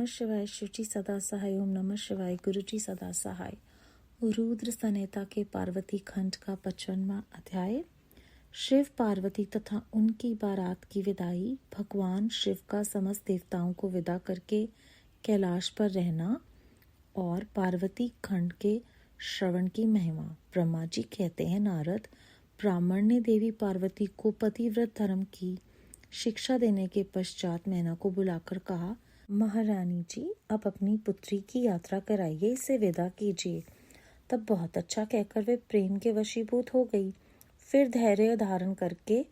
नमः शिवाय, शिवजी सदा सहाय। ओम नमः शिवाय, गुरुजी सदा सहाय। रुद्र संहिता के पार्वती खंड का 55वां अध्याय। शिव पार्वती तथा उनकी बारात की विदाई। भगवान शिव का समस्त देवताओं को विदा करके कैलाश पर रहना और पार्वती खंड के श्रवण की महिमा। ब्रह्मा जी कहते हैं, नारद, ब्राह्मण ने देवी पार्वती को पतिव्रत धर्म की शिक्षा देने के पश्चात मैना को बुलाकर कहा, महारानी जी, अब अपनी पुत्री की यात्रा कराइए, इसे विदा कीजिए। तब बहुत अच्छा कहकर वे प्रेम के वशीभूत हो गई। फिर धैर्य धारण करके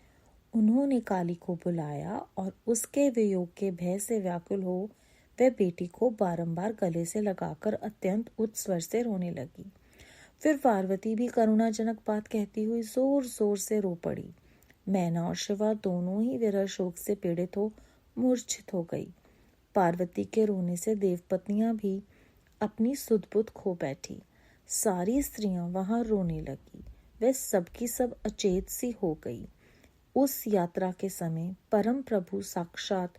उन्होंने काली को बुलाया और उसके वियोग के भय से व्याकुल हो वह बेटी को बारंबार गले से लगाकर अत्यंत उच्च स्वर से रोने लगी। फिर पार्वती भी करुणाजनक बात कहती हुई जोर जोर से रो पड़ी। मैना और शिवा दोनों ही विरह शोक से पीड़ित हो मूर्छित हो गई। पार्वती के रोने से देवपत्नियां भी अपनी सुध बुध खो बैठी। सारी स्त्रियां वहां रोने लगी। वे सबकी सब अचेत सी हो गई। उस यात्रा के समय परम प्रभु साक्षात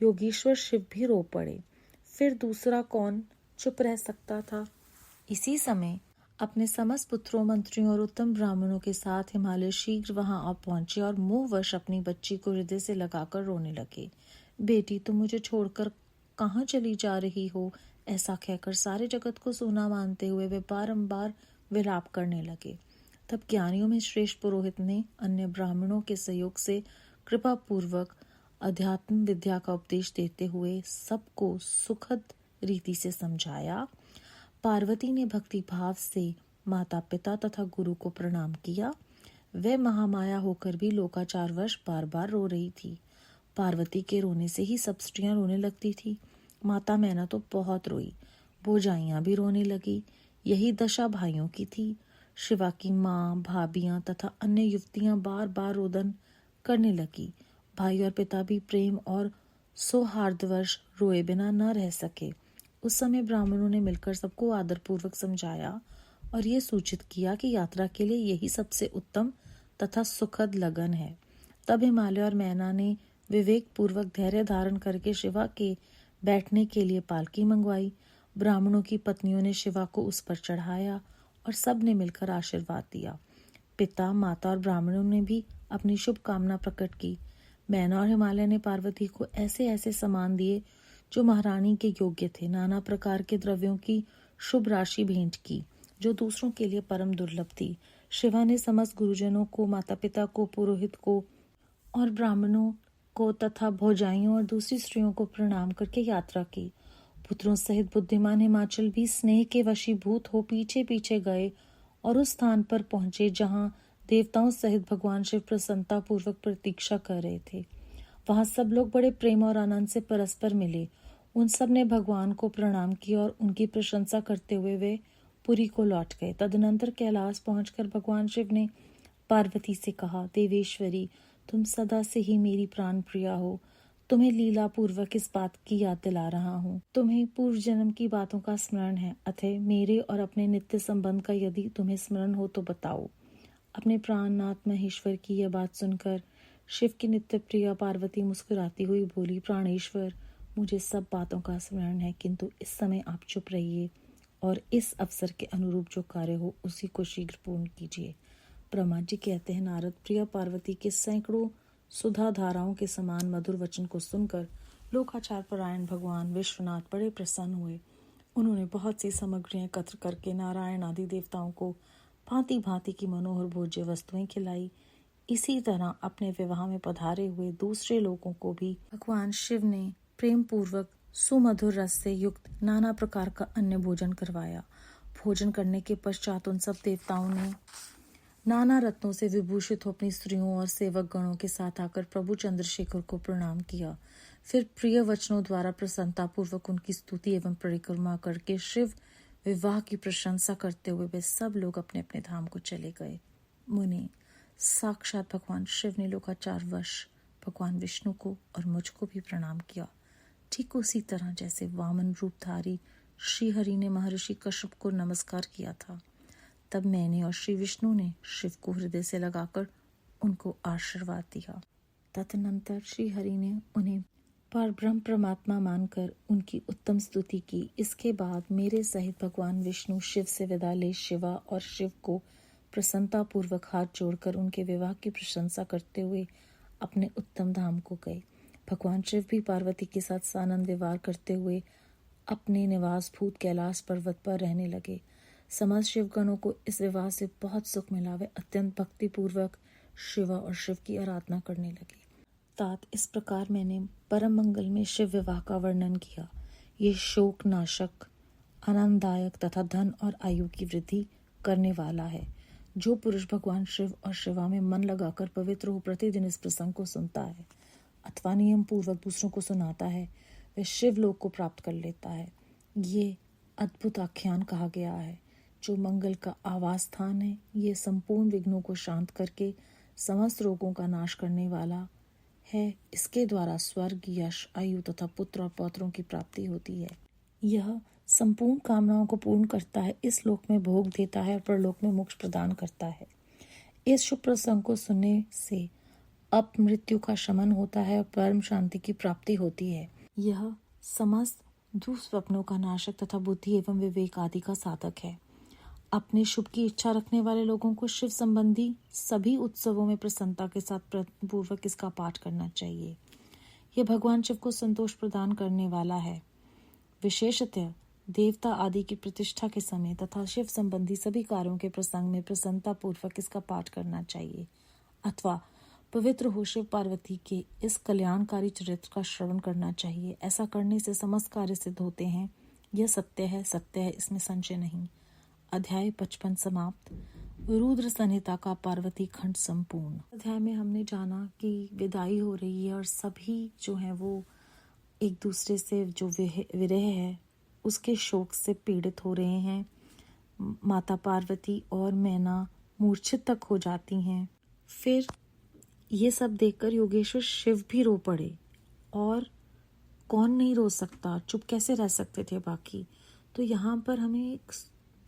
योगीश्वर शिव भी रो पड़े। फिर दूसरा कौन चुप रह सकता था। इसी समय अपने समस्त पुत्रों, मंत्रियों और उत्तम ब्राह्मणों के साथ हिमालय शीघ्र वहां आ पहुंचे और मोहवश अपनी बच्ची को हृदय से लगाकर रोने लगे। बेटी, तुम मुझे छोड़कर कहाँ चली जा रही हो? ऐसा कहकर सारे जगत को सोना मानते हुए वे बारंबार विलाप करने लगे। तब ज्ञानियों में श्रेष्ठ पुरोहित ने अन्य ब्राह्मणों के सहयोग से कृपा पूर्वक अध्यात्म विद्या का उपदेश देते हुए सबको सुखद रीति से समझाया। पार्वती ने भक्ति भाव से माता पिता तथा गुरु को प्रणाम किया। वह महामाया होकर भी लोकाचारवश बार बार रो रही थी। पार्वती के रोने से ही सब स्त्रियां रोने लगती थी। माता मैना तो बहुत रोई। भौजाइयां भी रोने लगी। यही दशा भाइयों की थी। शिवा की माँ, भाभियां तथा अन्य युवतियां बार बार रोदन करने लगी। भाई और पिता भी प्रेम और सौहार्दवश रोए बिना न रह सके। उस समय ब्राह्मणों ने मिलकर सबको आदरपूर्वक समझाया और ये सूचित किया कि यात्रा के लिए यही सबसे उत्तम तथा सुखद लगन है। तब हिमालय और मैना ने विवेक पूर्वक धैर्य धारण करके शिवा के बैठने के लिए पालकी मंगवाई। ब्राह्मणों की पत्नियों ने शिवा को उस पर चढ़ाया और सब ने मिलकर आशीर्वाद दिया। पिता, माता और ब्राह्मणों ने भी अपनी शुभ कामना प्रकट की। मैना और हिमालय ने पार्वती को ऐसे ऐसे सामान दिए जो महारानी के योग्य थे। नाना प्रकार के द्रव्यों की शुभ राशि भेंट की जो दूसरों के लिए परम दुर्लभ थी। शिवा ने समस्त गुरुजनों को, माता पिता को, पुरोहित को और ब्राह्मणों को तथा भौजाइयों और दूसरी स्त्रियों को प्रणाम करके यात्रा की। पुत्रों सहित बुद्धिमान हिमाचल भी स्नेह के वशीभूत हो पीछे पीछे गए और उस स्थान पर पहुंचे जहां देवताओं सहित भगवान शिव प्रसन्नता पूर्वक प्रतीक्षा कर रहे थे। वहां सब लोग बड़े प्रेम और आनंद से परस्पर मिले। उन सब ने भगवान को प्रणाम किया और उनकी प्रशंसा करते हुए वे पुरी को लौट गए। तदनंतर कैलाश पहुंचकर भगवान शिव ने पार्वती से कहा, देवेश्वरी, तुम सदा से ही मेरी प्राण प्रिया हो। तुम्हें लीला पूर्वक इस बात की याद दिला रहा हूँ। तुम्हें पूर्व जन्म की बातों का स्मरण है, अतः मेरे और अपने नित्य संबंध का यदि तुम्हें स्मरण हो तो बताओ। अपने प्राणनाथ महेश्वर की यह बात सुनकर शिव की नित्य प्रिया पार्वती मुस्कुराती हुई बोली, प्राणेश्वर, मुझे सब बातों का स्मरण है, किंतु इस समय आप चुप रहिए और इस अवसर के अनुरूप जो कार्य हो उसी को शीघ्र पूर्ण कीजिए। ब्रह्मा जी कहते हैं, नारद, प्रिया पार्वती के सैकड़ों सुधा धाराओं के समान मधुर वचन को सुनकर लोकाचार परायण भगवान विश्वनाथ बड़े प्रसन्न हुए। उन्होंने बहुत सी सामग्रियां एकत्र करके नारायण आदि देवताओं को भांति भांति की मनोहर भोज्य वस्तुएं खिलाई। इसी तरह अपने विवाह में पधारे हुए दूसरे लोगों को भी भगवान शिव ने प्रेम पूर्वक सुमधुर रस से युक्त नाना प्रकार का अन्य भोजन करवाया। भोजन करने के पश्चात उन सब देवताओं ने नाना रत्नों से विभूषित हो अपनी स्त्रियों और सेवक गणों के साथ आकर प्रभु चंद्रशेखर को प्रणाम किया। फिर प्रिय वचनों द्वारा प्रसन्नता पूर्वक उनकी स्तुति एवं परिक्रमा करके शिव विवाह की प्रशंसा करते हुए वे सब लोग अपने अपने धाम को चले गए। मुनि, साक्षात भगवान शिव ने लोकाचारवश भगवान विष्णु को और मुझको भी प्रणाम किया, ठीक उसी तरह जैसे वामन रूपधारी श्री हरि ने महर्षि कश्यप को नमस्कार किया था। तब मैंने और श्री विष्णु ने शिव को हृदय से लगाकर उनको आशीर्वाद दिया। तदनंतर श्री हरि ने उन्हें पर ब्रह्म परमात्मा मानकर उनकी उत्तम स्तुति की। इसके बाद मेरे सहित भगवान विष्णु शिव से विदा ले शिवा और शिव को प्रसन्नता पूर्वक हाथ जोड़कर उनके विवाह की प्रशंसा करते हुए अपने उत्तम धाम को गए। भगवान शिव भी पार्वती के साथ सानंद विवाह करते हुए अपने निवास भूत कैलाश पर्वत पर रहने लगे। समस्त शिवगणों को इस विवाह से बहुत सुख मिला। वे अत्यंत भक्ति पूर्वक शिवा और शिव की आराधना करने लगे। तात इस प्रकार मैंने परम मंगल में शिव विवाह का वर्णन किया। ये शोक नाशक, आनंददायक तथा धन और आयु की वृद्धि करने वाला है। जो पुरुष भगवान शिव और शिवा में मन लगाकर पवित्र हो प्रतिदिन इस प्रसंग को सुनता है अथवा नियम पूर्वक दूसरों को सुनाता है, वह शिव लोक को प्राप्त कर लेता है। ये अद्भुत आख्यान कहा गया है जो मंगल का आवास स्थान है। ये संपूर्ण विघ्नों को शांत करके समस्त रोगों का नाश करने वाला है। इसके द्वारा स्वर्ग, यश, आयु तथा पुत्र और पौत्रों की प्राप्ति होती है। यह संपूर्ण कामनाओं को पूर्ण करता है, इस लोक में भोग देता है और परलोक में मोक्ष प्रदान करता है। इस शुभ प्रसंग को सुनने से अपमृत्यु का शमन होता है और परम शांति की प्राप्ति होती है। यह समस्त दुस्वप्नों का नाशक तथा बुद्धि एवं विवेक आदि का साधक है। अपने शुभ की इच्छा रखने वाले लोगों को शिव संबंधी सभी उत्सवों में प्रसन्नता के साथ पूर्वक इसका पाठ करना चाहिए। यह भगवान शिव को संतोष प्रदान करने वाला है। विशेषतः देवता आदि की प्रतिष्ठा के समय तथा शिव संबंधी सभी कार्यों के प्रसंग में प्रसन्नता पूर्वक इसका पाठ करना चाहिए अथवा पवित्र हो शिव पार्वती के इस कल्याणकारी चरित्र का श्रवण करना चाहिए। ऐसा करने से समस्त कार्य सिद्ध होते हैं। यह सत्य है, इसमें संशय नहीं। अध्याय 55 समाप्त। रुद्र संहिता का पार्वती खंड संपूर्ण। अध्याय में हमने जाना कि विदाई हो रही है और सभी जो है वो एक दूसरे से जो विरह है उसके शोक से पीड़ित हो रहे हैं। माता पार्वती और मैना मूर्छित तक हो जाती हैं। फिर ये सब देखकर योगेश्वर शिव भी रो पड़े। और कौन नहीं रो सकता, चुप कैसे रह सकते थे बाकी। तो यहाँ पर हमें एक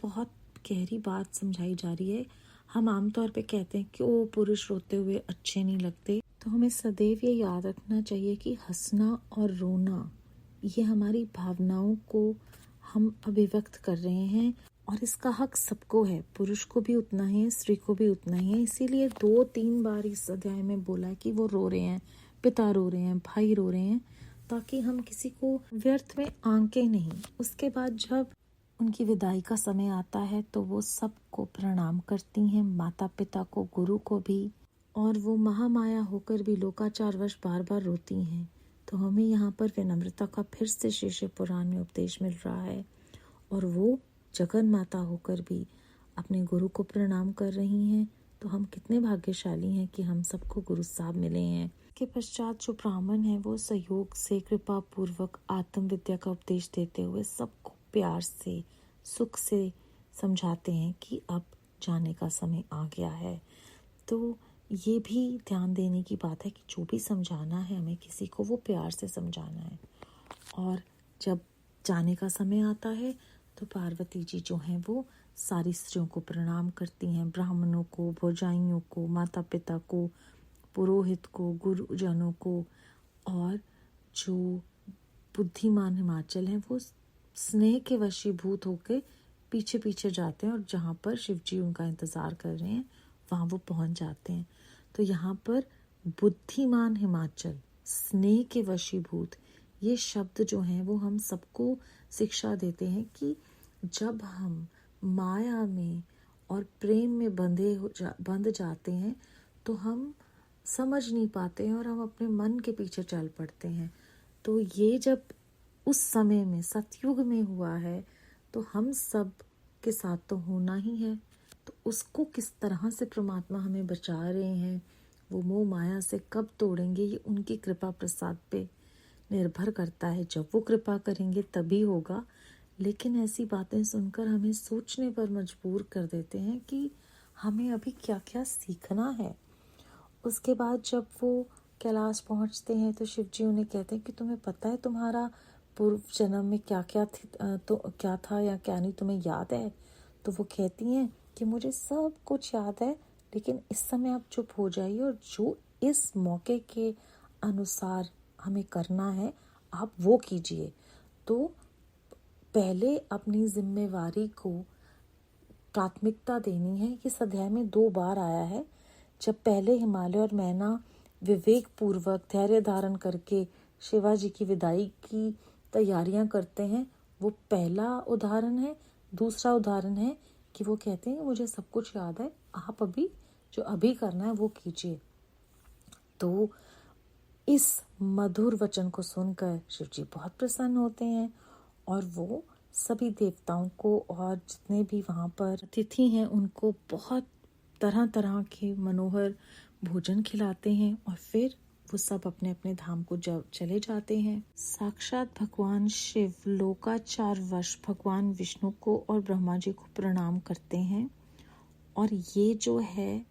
बहुत गहरी बात समझाई जा रही है। हम आमतौर पे कहते हैं कि ओ पुरुष रोते हुए अच्छे नहीं लगते, तो हमें सदैव ये याद रखना चाहिए कि हंसना और रोना ये हमारी भावनाओं को हम अभिव्यक्त कर रहे हैं और इसका हक सबको है। पुरुष को भी उतना ही है, स्त्री को भी उतना ही है। इसीलिए 2-3 बार इस अध्याय में बोला है कि वो रो रहे हैं, पिता रो रहे हैं, भाई रो रहे हैं, ताकि हम किसी को व्यर्थ में आंके नहीं। उसके बाद जब उनकी विदाई का समय आता है तो वो सबको प्रणाम करती हैं, माता पिता को, गुरु को भी, और वो महामाया होकर भी लोकाचारवश बार बार रोती हैं। तो हमें यहाँ पर विनम्रता का फिर से श्री शिव पुराण में उपदेश मिल रहा है और वो जगन माता होकर भी अपने गुरु को प्रणाम कर रही हैं। तो हम कितने भाग्यशाली हैं कि हम सबको गुरु साहब मिले हैं। के पश्चात जो ब्राह्मण है वो सहयोग से कृपा पूर्वक आत्म विद्या का उपदेश देते हुए सबको प्यार से, सुख से समझाते हैं कि अब जाने का समय आ गया है। तो ये भी ध्यान देने की बात है कि जो भी समझाना है हमें किसी को, वो प्यार से समझाना है। और जब जाने का समय आता है तो पार्वती जी जो हैं वो सारी स्त्रियों को प्रणाम करती हैं, ब्राह्मणों को, भौजाइयों को, माता पिता को, पुरोहित को, गुरुजनों को, और जो बुद्धिमान हिमाचल हैं वो स्नेह के वशीभूत होकर पीछे पीछे जाते हैं और जहाँ पर शिव जी उनका इंतजार कर रहे हैं वहाँ वो पहुँच जाते हैं। तो यहाँ पर बुद्धिमान हिमाचल, स्नेह के वशीभूत, ये शब्द जो हैं वो हम सबको शिक्षा देते हैं कि जब हम माया में और प्रेम में बंध जाते हैं तो हम समझ नहीं पाते हैं और हम अपने मन के पीछे चल पड़ते हैं। तो ये जब उस समय में सतयुग में हुआ है तो हम सब के साथ तो होना ही है। तो उसको किस तरह से परमात्मा हमें बचा रहे हैं, वो मोह माया से कब तोड़ेंगे, ये उनकी कृपा प्रसाद पे निर्भर करता है। जब वो कृपा करेंगे तभी होगा। लेकिन ऐसी बातें सुनकर हमें सोचने पर मजबूर कर देते हैं कि हमें अभी क्या क्या सीखना है। उसके बाद जब वो कैलाश पहुंचते हैं तो शिव जी उन्हें कहते हैं कि तुम्हें पता है तुम्हारा पूर्व जन्म में क्या क्या तो क्या था या क्या नहीं, तुम्हें याद है? तो वो कहती हैं कि मुझे सब कुछ याद है, लेकिन इस समय आप चुप हो जाइए और जो इस मौके के अनुसार हमें करना है आप वो कीजिए। तो पहले अपनी जिम्मेवारी को प्राथमिकता देनी है। ये इस अध्याय में 2 बार आया है। जब पहले हिमालय और मैना विवेक पूर्वक धैर्य धारण करके शिवाजी की विदाई की तैयारियां करते हैं, वो पहला उदाहरण है। दूसरा उदाहरण है कि वो कहते हैं मुझे सब कुछ याद है, आप अभी जो अभी करना है वो कीजिए। तो इस मधुर वचन को सुनकर शिव जी बहुत प्रसन्न होते हैं और वो सभी देवताओं को और जितने भी वहाँ पर अतिथि हैं उनको बहुत तरह तरह के मनोहर भोजन खिलाते हैं और फिर वो सब अपने अपने धाम को चले जाते हैं। साक्षात भगवान शिव लोकाचार वश भगवान विष्णु को और ब्रह्मा जी को प्रणाम करते हैं और ये जो है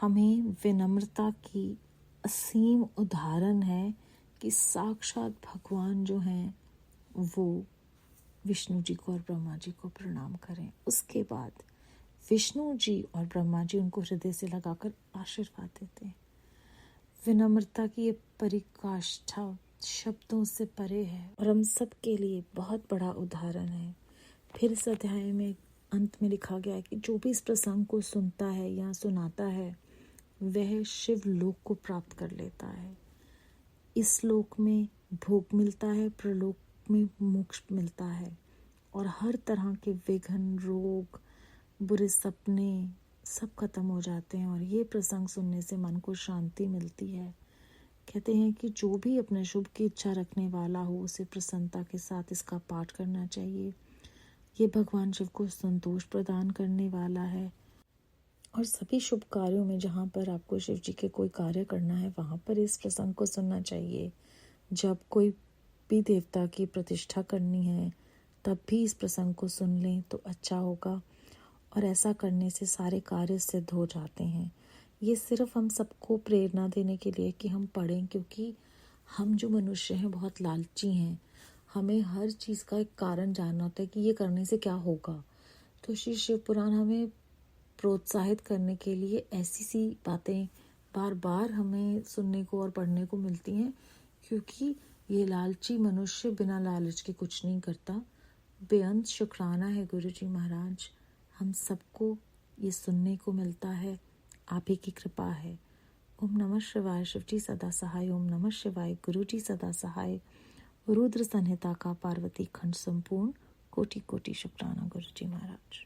हमें विनम्रता की असीम उदाहरण है कि साक्षात भगवान जो हैं वो विष्णु जी को और ब्रह्मा जी को प्रणाम करें। उसके बाद विष्णु जी और ब्रह्मा जी उनको हृदय से लगाकर आशीर्वाद देते हैं। विनम्रता की ये परिकाष्ठा शब्दों से परे है और हम सब के लिए बहुत बड़ा उदाहरण है। फिर इस अध्याय में अंत में लिखा गया है कि जो भी इस प्रसंग को सुनता है या सुनाता है वह शिव लोक को प्राप्त कर लेता है। इस लोक में भोग मिलता है, प्रलोक में मोक्ष मिलता है और हर तरह के विघ्न, रोग, बुरे सपने सब खत्म हो जाते हैं और ये प्रसंग सुनने से मन को शांति मिलती है। कहते हैं कि जो भी अपने शुभ की इच्छा रखने वाला हो उसे प्रसन्नता के साथ इसका पाठ करना चाहिए। ये भगवान शिव को संतोष प्रदान करने वाला है और सभी शुभ कार्यों में जहाँ पर आपको शिव जी के कोई कार्य करना है वहाँ पर इस प्रसंग को सुनना चाहिए। जब कोई भी देवता की प्रतिष्ठा करनी है तब भी इस प्रसंग को सुन लें तो अच्छा होगा और ऐसा करने से सारे कार्य सिद्ध हो जाते हैं। ये सिर्फ हम सबको प्रेरणा देने के लिए कि हम पढ़ें, क्योंकि हम जो मनुष्य हैं बहुत लालची हैं। हमें हर चीज़ का एक कारण जानना होता है कि ये करने से क्या होगा। तो श्री शिव पुराण हमें प्रोत्साहित करने के लिए ऐसी सी बातें बार बार हमें सुनने को और पढ़ने को मिलती हैं, क्योंकि ये लालची मनुष्य बिना लालच के कुछ नहीं करता। बेअंत शुक्राना है गुरु जी महाराज, हम सबको ये सुनने को मिलता है, आप ही की कृपा है। ओम नमः शिवाय। शिव जी सदा सहाय। ओम नमः शिवाय। गुरु जी सदा सहाय। रुद्र संहिता का पार्वती खंड संपूर्ण। कोटि कोटि शुक्राना गुरु जी महाराज।